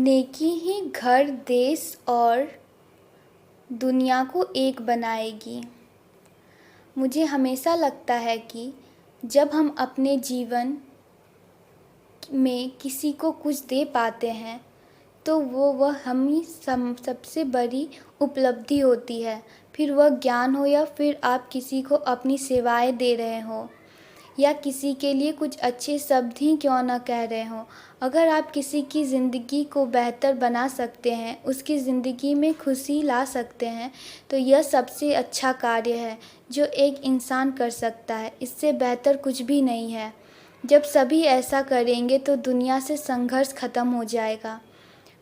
नेकी ही घर, देश और दुनिया को एक बनाएगी। मुझे हमेशा लगता है कि जब हम अपने जीवन में किसी को कुछ दे पाते हैं तो वह हमें सबसे बड़ी उपलब्धि होती है। फिर वह ज्ञान हो या फिर आप किसी को अपनी सेवाएं दे रहे हो या किसी के लिए कुछ अच्छे शब्द ही क्यों ना कह रहे हो। अगर आप किसी की ज़िंदगी को बेहतर बना सकते हैं, उसकी ज़िंदगी में खुशी ला सकते हैं, तो यह सबसे अच्छा कार्य है जो एक इंसान कर सकता है। इससे बेहतर कुछ भी नहीं है। जब सभी ऐसा करेंगे तो दुनिया से संघर्ष खत्म हो जाएगा।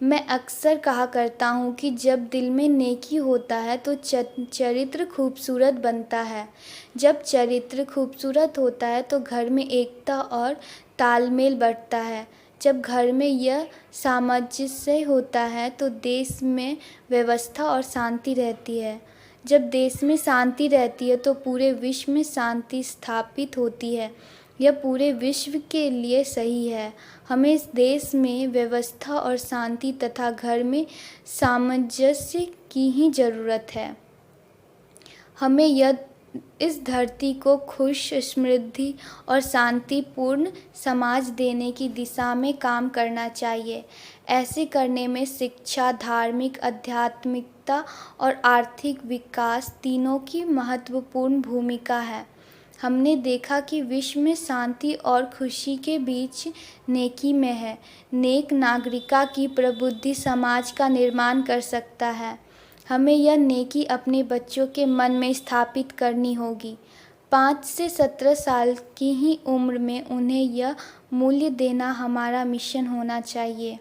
मैं अक्सर कहा करता हूँ कि जब दिल में नेकी होता है तो चरित्र खूबसूरत बनता है। जब चरित्र खूबसूरत होता है तो घर में एकता और तालमेल बढ़ता है। जब घर में यह सामंजस्य होता है तो देश में व्यवस्था और शांति रहती है। जब देश में शांति रहती है तो पूरे विश्व में शांति स्थापित होती है। यह पूरे विश्व के लिए सही है। हमें इस देश में व्यवस्था और शांति तथा घर में सामंजस्य की ही ज़रूरत है। हमें इस धरती को खुश, समृद्धि और शांतिपूर्ण समाज देने की दिशा में काम करना चाहिए। ऐसे करने में शिक्षा, धार्मिक आध्यात्मिकता और आर्थिक विकास तीनों की महत्वपूर्ण भूमिका है। हमने देखा कि विश्व में शांति और खुशी के बीच नेकी में है। नेक नागरिका की प्रबुद्धि समाज का निर्माण कर सकता है। हमें यह नेकी अपने बच्चों के मन में स्थापित करनी होगी। 5 से 17 साल की ही उम्र में उन्हें यह मूल्य देना हमारा मिशन होना चाहिए।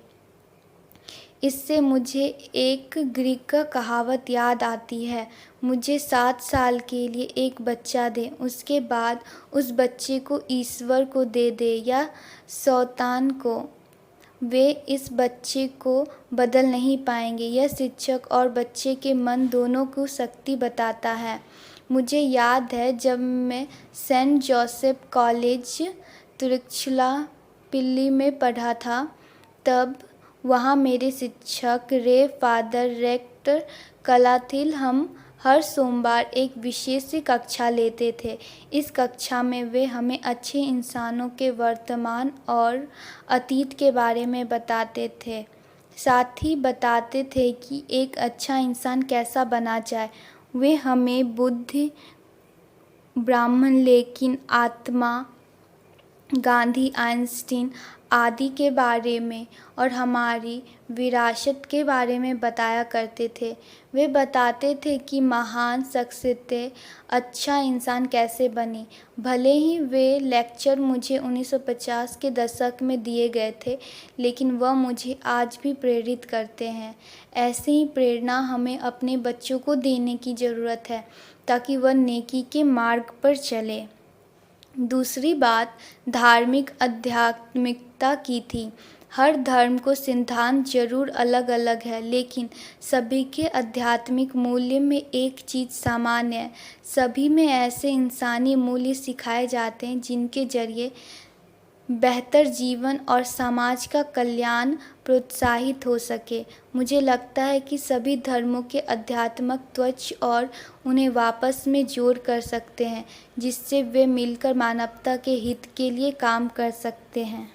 इससे मुझे एक ग्रीक कहावत याद आती है, मुझे 7 साल के लिए एक बच्चा दे, उसके बाद उस बच्चे को ईश्वर को दे दे या शैतान को, वे इस बच्चे को बदल नहीं पाएंगे। यह शिक्षक और बच्चे के मन दोनों को शक्ति बताता है। मुझे याद है जब मैं सेंट जोसेफ कॉलेज तिरुचिरापल्ली में पढ़ा था, तब वहाँ मेरे शिक्षक रे फादर रेक्टर कलाथिल हम हर सोमवार एक विशेष कक्षा लेते थे। इस कक्षा में वे हमें अच्छे इंसानों के वर्तमान और अतीत के बारे में बताते थे। साथ ही बताते थे कि एक अच्छा इंसान कैसा बना जाए। वे हमें बुद्ध, ब्राह्मण, लेकिन आत्मा, गांधी, आइंस्टीन आदि के बारे में और हमारी विरासत के बारे में बताया करते थे। वे बताते थे कि महान शख्सियतें अच्छा इंसान कैसे बने। भले ही वे लेक्चर मुझे 1950 के दशक में दिए गए थे, लेकिन वह मुझे आज भी प्रेरित करते हैं। ऐसे ही प्रेरणा हमें अपने बच्चों को देने की ज़रूरत है ताकि वह नेकी के मार्ग पर चले। दूसरी बात धार्मिक आध्यात्मिकता की थी। हर धर्म को सिद्धांत जरूर अलग अलग है, लेकिन सभी के आध्यात्मिक मूल्य में एक चीज़ सामान्य है। सभी में ऐसे इंसानी मूल्य सिखाए जाते हैं जिनके जरिए बेहतर जीवन और समाज का कल्याण प्रोत्साहित हो सके। मुझे लगता है कि सभी धर्मों के आध्यात्मिक त्वच और उन्हें वापस में जोड़ कर सकते हैं, जिससे वे मिलकर मानवता के हित के लिए काम कर सकते हैं।